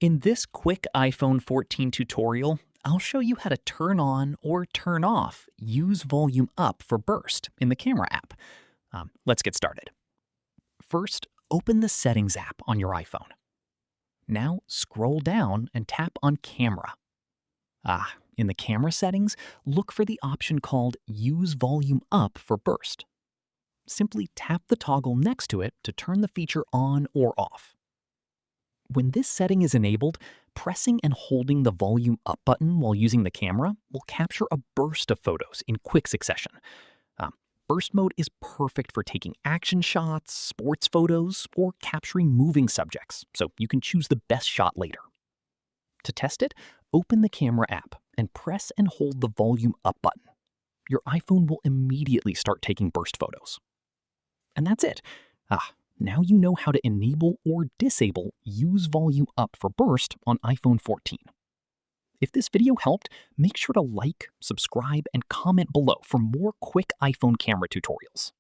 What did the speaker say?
In this quick iPhone 14 tutorial, I'll show you how to turn on or turn off Use Volume Up for Burst in the Camera app. Let's get started. First, open the Settings app on your iPhone. Now scroll down and tap on Camera. In the camera settings, look for the option called Use Volume Up for Burst. Simply tap the toggle next to it to turn the feature on or off. When this setting is enabled, pressing and holding the volume up button while using the camera will capture a burst of photos in quick succession. Burst mode is perfect for taking action shots, sports photos, or capturing moving subjects, so you can choose the best shot later. To test it, open the camera app and press and hold the volume up button. Your iPhone will immediately start taking burst photos. And that's it. Now you know how to enable or disable Use Volume Up for Burst on iPhone 14. If this video helped, make sure to like, subscribe, and comment below for more quick iPhone camera tutorials.